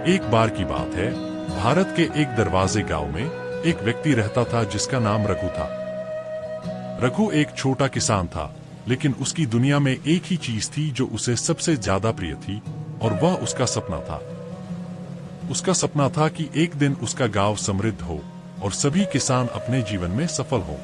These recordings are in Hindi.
एक बार की बात है, भारत के एक दरवाजे गांव में एक व्यक्ति रहता था जिसका नाम रघु था। रघु एक छोटा किसान था, लेकिन उसकी दुनिया में एक ही चीज थी जो उसे सबसे ज्यादा प्रिय थी, और वह उसका सपना था। उसका सपना था कि एक दिन उसका गांव समृद्ध हो और सभी किसान अपने जीवन में सफल हों।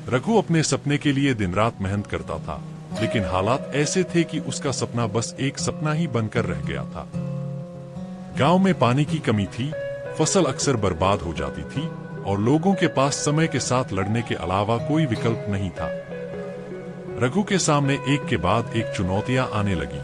रघु अपने सपने के लिए दिन रात मेहनत करता था, लेकिन हालात ऐसे थे कि उसका सपना बस एक सपना ही बनकर रह गया था। गांव में पानी की कमी थी, फसल अक्सर बर्बाद हो जाती थी और लोगों के पास समय के साथ लड़ने के अलावा कोई विकल्प नहीं था। रघु के सामने एक के बाद एक चुनौतियां आने लगी।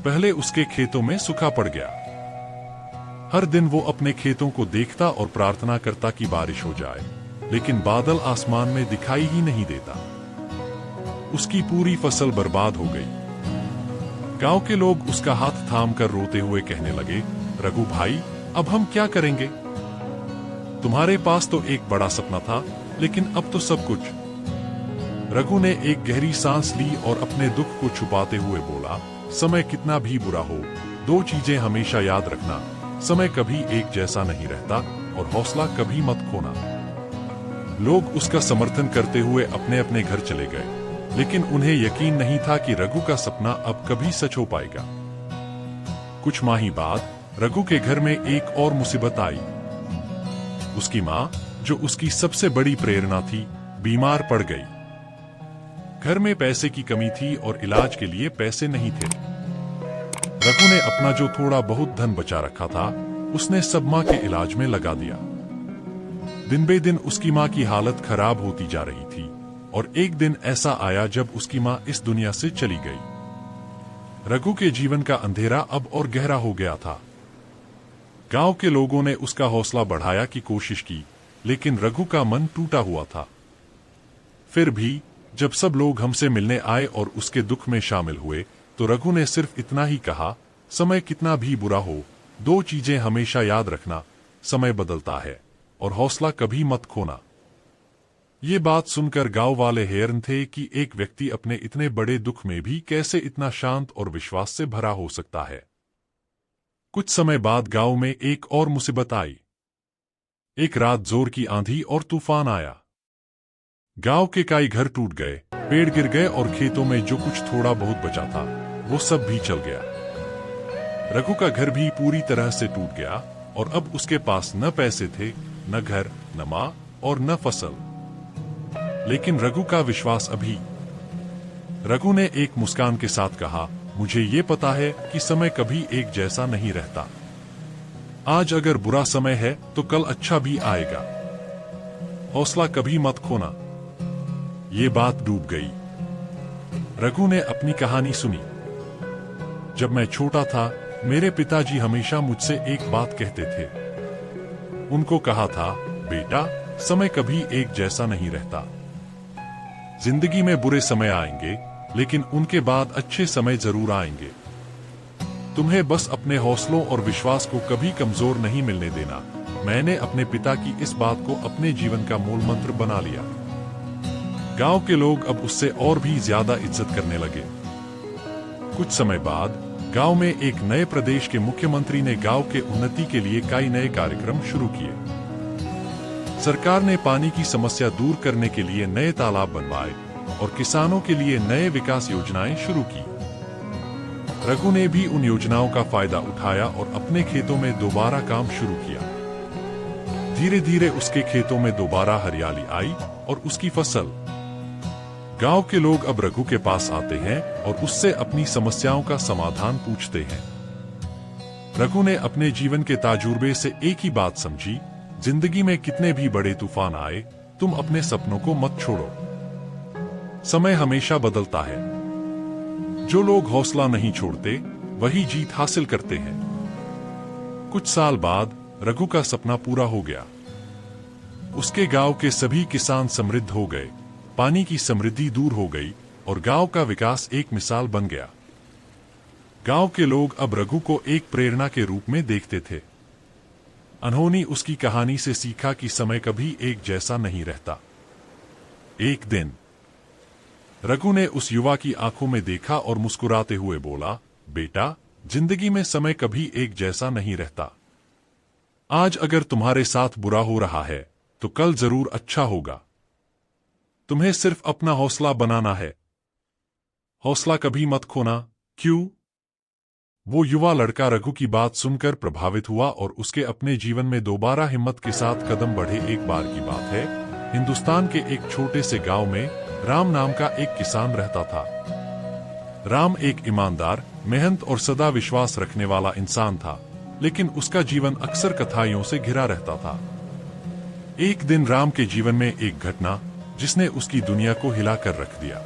पहले उसके खेतों में सूखा पड़ गया। हर दिन वो अपने खेतों को देखता और प्रार्थना करता कि बारिश हो जाए, लेकिन बादल आसमान में दिखाई ही नहीं देता। उसकी पूरी फसल बर्बाद हो गई। गांव के लोग उसका हाथ थाम कर रोते हुए कहने लगे, रघु भाई, अब हम क्या करेंगे? तुम्हारे पास तो एक बड़ा सपना था, लेकिन अब तो सब कुछ। रघु ने एक गहरी सांस ली और अपने दुख को छुपाते हुए बोला, समय कितना भी बुरा हो, दो चीजें हमेशा याद रखना, समय कभी एक जैसा नहीं रहता और हौसला कभी मत खोना। लोग उसका समर्थन करते हुए अपने अपने घर चले गए, लेकिन उन्हें यकीन नहीं था कि रघु का सपना अब कभी सच हो पाएगा। कुछ माह ही बाद रघु के घर में एक और मुसीबत आई। उसकी मां, जो उसकी सबसे बड़ी प्रेरणा थी, बीमार पड़ गई। घर में पैसे की कमी थी और इलाज के लिए पैसे नहीं थे। रघु ने अपना जो थोड़ा बहुत धन बचा रखा था, उसने सब मां के इलाज में लगा दिया। दिन बे दिन उसकी मां की हालत खराब होती जा रही थी और एक दिन ऐसा आया जब उसकी मां इस दुनिया से चली गई। रघु के जीवन का अंधेरा अब और गहरा हो गया था। गांव के लोगों ने उसका हौसला बढ़ाया की कोशिश की, लेकिन रघु का मन टूटा हुआ था। फिर भी जब सब लोग हमसे मिलने आए और उसके दुख में शामिल हुए, तो रघु ने सिर्फ इतना ही कहा, समय कितना भी बुरा हो, दो चीजें हमेशा याद रखना, समय बदलता है और हौसला कभी मत खोना। ये बात सुनकर गांव वाले हैरान थे कि एक व्यक्ति अपने इतने बड़े दुख में भी कैसे इतना शांत और विश्वास से भरा हो सकता है। कुछ समय बाद गांव में एक और मुसीबत आई। एक रात जोर की आंधी और तूफान आया। गांव के कई घर टूट गए, पेड़ गिर गए और खेतों में जो कुछ थोड़ा बहुत बचा था, वो सब भी चल गया। रघु का घर भी पूरी तरह से टूट गया और अब उसके पास न पैसे थे, न घर, न मां और न फसल। लेकिन रघु का विश्वास अभी। रघु ने एक मुस्कान के साथ कहा, मुझे ये पता है कि समय कभी एक जैसा नहीं रहता। आज अगर बुरा समय है तो कल अच्छा भी आएगा। हौसला कभी मत खोना। ये बात डूब गई। रघु ने अपनी कहानी सुनी। जब मैं छोटा था, मेरे पिताजी हमेशा मुझसे एक बात कहते थे। उनको कहा था, बेटा, समय कभी एक जैसा नहीं रहता। जिंदगी में बुरे समय आएंगे, लेकिन उनके बाद अच्छे समय जरूर आएंगे। तुम्हें बस अपने हौसलों और विश्वास को कभी कमजोर नहीं मिलने देना। मैंने अपने पिता की इस बात को अपने जीवन का मूल मंत्र बना लिया। गांव के लोग अब उससे और भी ज्यादा इज्जत करने लगे। कुछ समय बाद गांव में एक नए प्रदेश के मुख्यमंत्री ने गांव के उन्नति के लिए कई नए कार्यक्रम शुरू किए। सरकार ने पानी की समस्या दूर करने के लिए नए तालाब बनवाए और किसानों के लिए नए विकास योजनाएं शुरू की। रघु ने भी उन योजनाओं का फायदा उठाया और अपने खेतों में दोबारा काम शुरू किया। धीरे धीरे उसके खेतों में दोबारा हरियाली आई और उसकी फसल। गांव के लोग अब रघु के पास आते हैं और उससे अपनी समस्याओं का समाधान पूछते हैं। रघु ने अपने जीवन के तजुर्बे से एक ही बात समझी, जिंदगी में कितने भी बड़े तूफान आए, तुम अपने सपनों को मत छोड़ो। समय हमेशा बदलता है। जो लोग हौसला नहीं छोड़ते, वही जीत हासिल करते हैं। कुछ साल बाद रघु का सपना पूरा हो गया। उसके गांव के सभी किसान समृद्ध हो गए, पानी की समृद्धि दूर हो गई और गांव का विकास एक मिसाल बन गया। गांव के लोग अब रघु को एक प्रेरणा के रूप में देखते थे। उन्होंने उसकी कहानी से सीखा कि समय कभी एक जैसा नहीं रहता। एक दिन रघु ने उस युवा की आंखों में देखा और मुस्कुराते हुए बोला, बेटा, जिंदगी में समय कभी एक जैसा नहीं रहता। आज अगर तुम्हारे साथ बुरा हो रहा है तो कल जरूर अच्छा होगा। तुम्हें सिर्फ अपना हौसला बनाना है। हौसला कभी मत खोना। क्यों? वो युवा लड़का रघु की बात सुनकर प्रभावित हुआ और उसके अपने जीवन में दोबारा हिम्मत के साथ कदम बढ़े। एक बार की बात है, हिंदुस्तान के एक छोटे से गांव में राम नाम का एक किसान रहता था। राम एक ईमानदार, मेहनत और सदा विश्वास रखने वाला इंसान था, लेकिन उसका जीवन अक्सर कठिनाइयों से घिरा रहता था। एक दिन राम के जीवन में एक घटना जिसने उसकी दुनिया को हिलाकर रख दिया।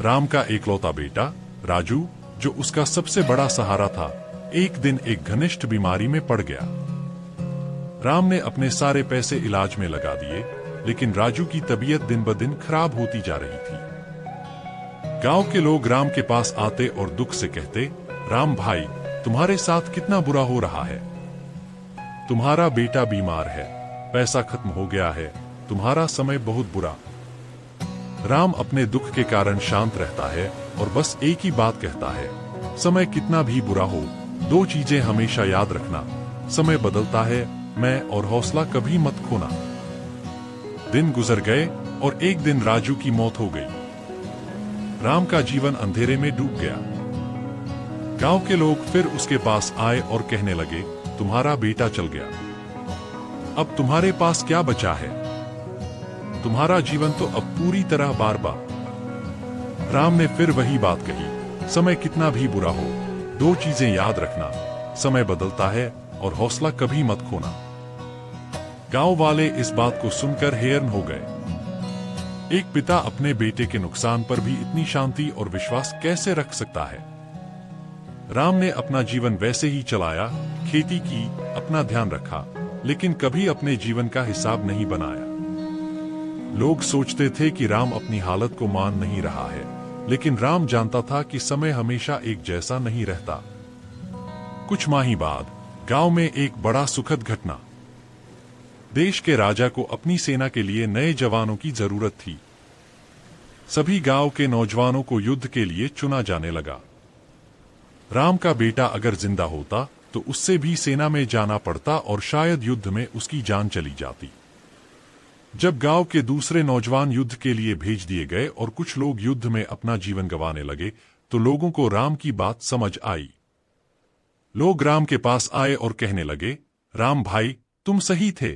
राम का एकलौता बेटा राजू, जो उसका सबसे बड़ा सहारा था, एक दिन एक घनिष्ठ बीमारी में पड़ गया। राम ने अपने सारे पैसे इलाज में लगा दिए, लेकिन राजू की तबीयत दिन ब दिन खराब होती जा रही थी। गांव के लोग राम के पास आते और दुख से कहते, राम भाई, तुम्हारे साथ कितना बुरा हो रहा है। तुम्हारा बेटा बीमार है, पैसा खत्म हो गया है, तुम्हारा समय बहुत बुरा। राम अपने दुख के कारण शांत रहता है और बस एक ही बात कहता है, समय कितना भी बुरा हो, दो चीजें हमेशा याद रखना, समय बदलता है, मैं और हौसला कभी मत खोना। दिन गुजर गए और एक दिन राजू की मौत हो गई। राम का जीवन अंधेरे में डूब गया। गांव के लोग फिर उसके पास आए और कहने लगे, तुम्हारा बेटा चल गया, अब तुम्हारे पास क्या बचा है? तुम्हारा जीवन तो अब पूरी तरह बर्बाद। राम ने फिर वही बात कही, समय कितना भी बुरा हो, दो चीजें याद रखना, समय बदलता है और हौसला कभी मत खोना। गांव वाले इस बात को सुनकर हैरान हो गए। एक पिता अपने बेटे के नुकसान पर भी इतनी शांति और विश्वास कैसे रख सकता है? राम ने अपना जीवन वैसे ही चलाया, खेती की, अपना ध्यान रखा, लेकिन कभी अपने जीवन का हिसाब नहीं बनाया। लोग सोचते थे कि राम अपनी हालत को मान नहीं रहा है, लेकिन राम जानता था कि समय हमेशा एक जैसा नहीं रहता। कुछ माह बाद गांव में एक बड़ा सुखद घटना। देश के राजा को अपनी सेना के लिए नए जवानों की जरूरत थी। सभी गांव के नौजवानों को युद्ध के लिए चुना जाने लगा। राम का बेटा अगर जिंदा होता तो उससे भी सेना में जाना पड़ता और शायद युद्ध में उसकी जान चली जाती। जब गांव के दूसरे नौजवान युद्ध के लिए भेज दिए गए और कुछ लोग युद्ध में अपना जीवन गंवाने लगे, तो लोगों को राम की बात समझ आई। लोग राम के पास आए और कहने लगे, राम भाई, तुम सही थे।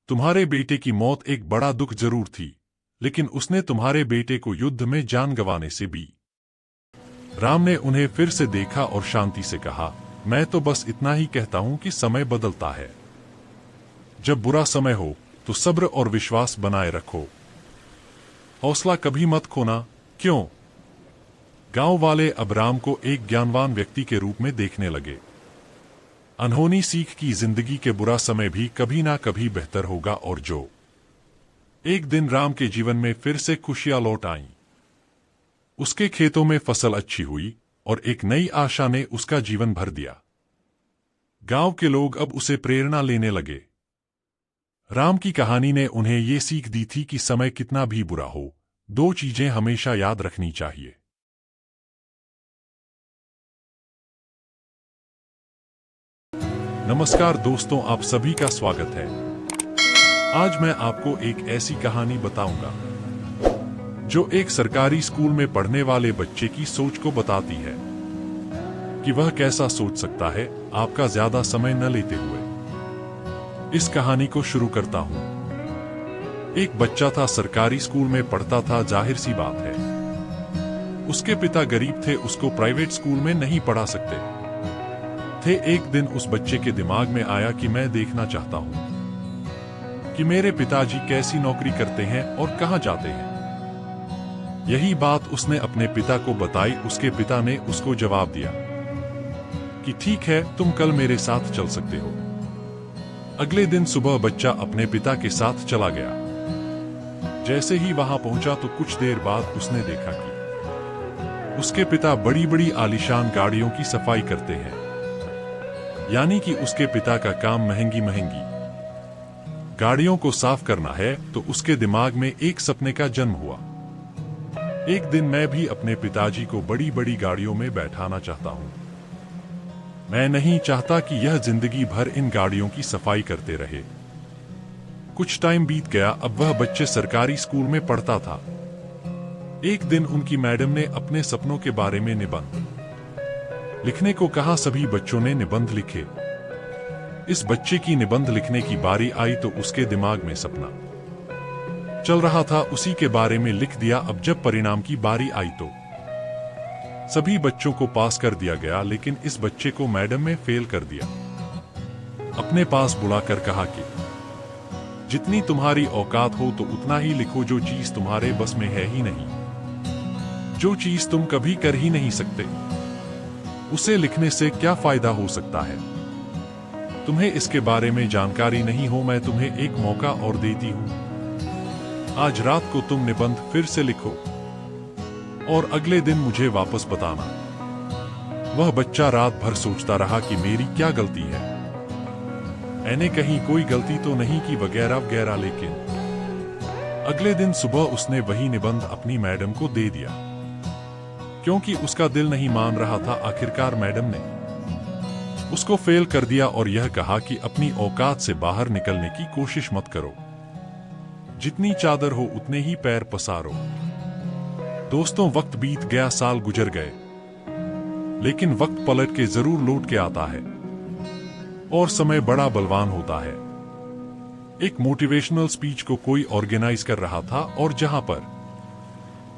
तुम्हारे बेटे की मौत एक बड़ा दुख जरूर थी, लेकिन उसने तुम्हारे बेटे को युद्ध में जान गंवाने से भी। राम ने उन्हें फिर से देखा और शांति से कहा, मैं तो बस इतना ही कहता हूं कि समय बदलता है। जब बुरा समय हो तो सब्र और विश्वास बनाए रखो, हौसला कभी मत खोना। क्यों? गांव वाले अब राम को एक ज्ञानवान व्यक्ति के रूप में देखने लगे। अनहोनी सीख की जिंदगी के बुरा समय भी कभी ना कभी बेहतर होगा। और जो एक दिन राम के जीवन में फिर से खुशियां लौट आईं। उसके खेतों में फसल अच्छी हुई और एक नई आशा ने उसका जीवन भर दिया। गांव के लोग अब उसे प्रेरणा लेने लगे। राम की कहानी ने उन्हें ये सीख दी थी कि समय कितना भी बुरा हो, दो चीजें हमेशा याद रखनी चाहिए। नमस्कार दोस्तों, आप सभी का स्वागत है। आज मैं आपको एक ऐसी कहानी बताऊंगा जो एक सरकारी स्कूल में पढ़ने वाले बच्चे की सोच को बताती है कि वह कैसा सोच सकता है। आपका ज्यादा समय न लेते हुए इस कहानी को शुरू करता हूं। एक बच्चा था, सरकारी स्कूल में पढ़ता था। जाहिर सी बात है, उसके पिता गरीब थे, उसको प्राइवेट स्कूल में नहीं पढ़ा सकते थे। एक दिन उस बच्चे के दिमाग में आया कि मैं देखना चाहता हूं कि मेरे पिताजी कैसी नौकरी करते हैं और कहां जाते हैं। यही बात उसने अपने पिता को बताई। उसके पिता ने उसको जवाब दिया कि ठीक है, तुम कल मेरे साथ चल सकते हो। अगले दिन सुबह बच्चा अपने पिता के साथ चला गया। जैसे ही वहां पहुंचा तो कुछ देर बाद उसने देखा कि उसके पिता बड़ी बड़ी आलीशान गाड़ियों की सफाई करते हैं। यानी कि उसके पिता का काम महंगी महंगी गाड़ियों को साफ करना है। तो उसके दिमाग में एक सपने का जन्म हुआ। एक दिन मैं भी अपने पिताजी को बड़ी बड़ी गाड़ियों में बैठाना चाहता हूँ। मैं नहीं चाहता कि यह जिंदगी भर इन गाड़ियों की सफाई करते रहे। कुछ टाइम बीत गया। अब वह बच्चे सरकारी स्कूल में पढ़ता था। एक दिन उनकी मैडम ने अपने सपनों के बारे में निबंध लिखने को कहा। सभी बच्चों ने निबंध लिखे। इस बच्चे की निबंध लिखने की बारी आई तो उसके दिमाग में सपना चल रहा था, उसी के बारे में लिख दिया। अब जब परिणाम की बारी आई तो सभी बच्चों को पास कर दिया गया, लेकिन इस बच्चे को मैडम ने फेल कर दिया। अपने पास बुलाकर कहा कि जितनी तुम्हारी औकात हो तो उतना ही लिखो। जो चीज तुम्हारे बस में है ही नहीं, जो चीज तुम कभी कर ही नहीं सकते, उसे लिखने से क्या फायदा हो सकता है। तुम्हें इसके बारे में जानकारी नहीं हो। मैं तुम्हें एक मौका और देती हूं। आज रात को तुम निबंध फिर से लिखो और अगले दिन मुझे वापस बताना। वह बच्चा रात भर सोचता रहा कि मेरी क्या गलती है। मैंने कहीं कोई गलती तो नहीं की वगैरह वगैरह। लेकिन अगले दिन सुबह उसने वही निबंध अपनी मैडम को दे दिया, क्योंकि उसका दिल नहीं मान रहा था। आखिरकार मैडम ने उसको फेल कर दिया और यह कहा कि अपनी औकात से बाहर निकलने की कोशिश मत करो। जितनी चादर हो उतने ही पैर पसारो। दोस्तों, वक्त बीत गया, साल गुजर गए, लेकिन वक्त पलट के जरूर लौट के आता है और समय बड़ा बलवान होता है। एक मोटिवेशनल स्पीच को कोई ऑर्गेनाइज कर रहा था और जहां पर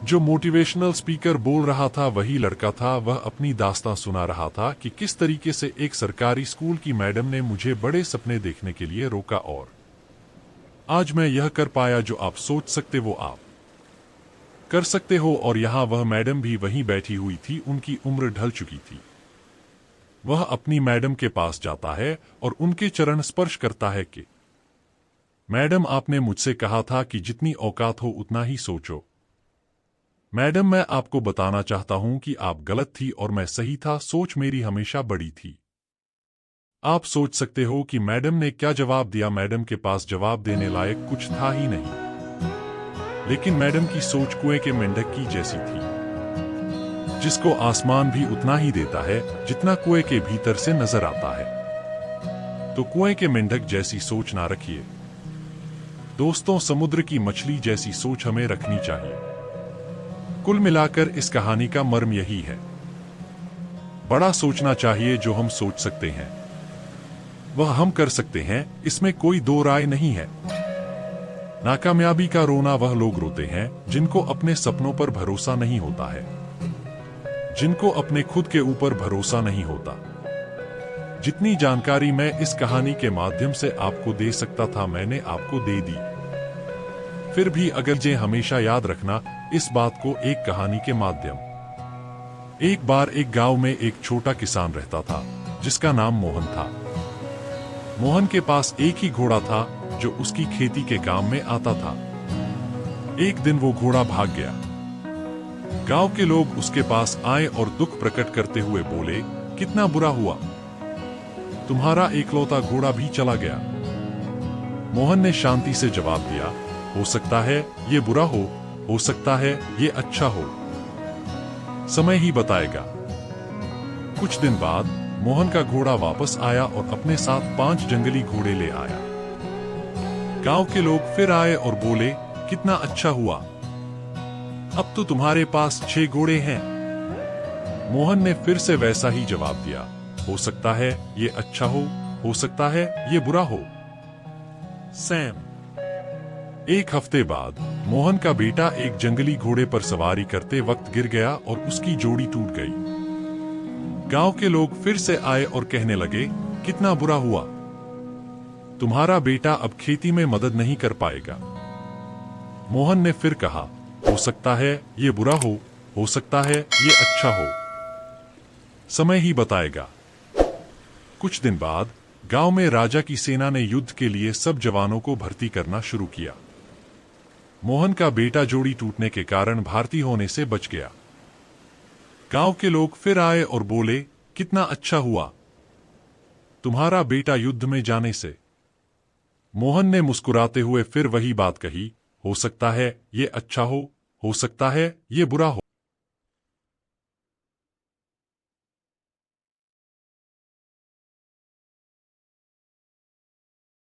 जो मोटिवेशनल स्पीकर बोल रहा था वही लड़का था। वह अपनी दास्तां सुना रहा था कि किस तरीके से एक सरकारी स्कूल की मैडम ने मुझे बड़े सपने देखने के लिए रोका और आज मैं यह कर पाया। जो आप सोच सकते वो आप कर सकते हो। और यहां वह मैडम भी वहीं बैठी हुई थी। उनकी उम्र ढल चुकी थी। वह अपनी मैडम के पास जाता है और उनके चरण स्पर्श करता है कि मैडम, आपने मुझसे कहा था कि जितनी औकात हो उतना ही सोचो। मैडम, मैं आपको बताना चाहता हूं कि आप गलत थी और मैं सही था। सोच मेरी हमेशा बड़ी थी। आप सोच सकते हो कि मैडम ने क्या जवाब दिया। मैडम के पास जवाब देने लायक कुछ था ही नहीं। लेकिन मैडम की सोच कुएं के मेंढक की जैसी थी, जिसको आसमान भी उतना ही देता है जितना कुएं के भीतर से नजर आता है। तो कुएं के मेंढक जैसी सोच ना रखिए दोस्तों। समुद्र की मछली जैसी सोच हमें रखनी चाहिए। कुल मिलाकर इस कहानी का मर्म यही है, बड़ा सोचना चाहिए। जो हम सोच सकते हैं वह हम कर सकते हैं, इसमें कोई दो राय नहीं है। नाकामयाबी का रोना वह लोग रोते हैं जिनको अपने सपनों पर भरोसा नहीं होता है, जिनको अपने खुद के ऊपर भरोसा नहीं होता। जितनी जानकारी मैं इस कहानी के माध्यम से आपको दे सकता था मैंने आपको दे दी। फिर भी अगर जे हमेशा याद रखना इस बात को एक कहानी के माध्यम। एक बार एक गांव में एक छोटा किसान रहता था जिसका नाम मोहन था। मोहन के पास एक ही घोड़ा था जो उसकी खेती के काम में आता था। एक दिन वो घोड़ा भाग गया। गांव के लोग उसके पास आए और दुख प्रकट करते हुए बोले, कितना बुरा हुआ, तुम्हारा एकलौता घोड़ा भी चला गया। मोहन ने शांति से जवाब दिया, हो सकता है ये बुरा हो सकता है ये अच्छा हो, समय ही बताएगा। कुछ दिन बाद मोहन का घोड़ा वापस आया और अपने साथ 5 जंगली घोड़े ले आया। गांव के लोग फिर आए और बोले, कितना अच्छा हुआ, अब तो तुम्हारे पास 6 घोड़े हैं। मोहन ने फिर से वैसा ही जवाब दिया, हो सकता है ये अच्छा हो सकता है ये बुरा हो। सैम। एक हफ्ते बाद मोहन का बेटा एक जंगली घोड़े पर सवारी करते वक्त गिर गया और उसकी जोड़ी टूट गई। गांव के लोग फिर से आए और कहने लगे, कितना बुरा हुआ, तुम्हारा बेटा अब खेती में मदद नहीं कर पाएगा। मोहन ने फिर कहा, हो सकता है ये बुरा हो सकता है ये अच्छा हो, समय ही बताएगा। कुछ दिन बाद गांव में राजा की सेना ने युद्ध के लिए सब जवानों को भर्ती करना शुरू किया। मोहन का बेटा जोड़ी टूटने के कारण भारतीय होने से बच गया। गांव के लोग फिर आए और बोले, कितना अच्छा हुआ, तुम्हारा बेटा युद्ध में जाने से। मोहन ने मुस्कुराते हुए फिर वही बात कही, हो सकता है ये अच्छा हो सकता है ये बुरा हो।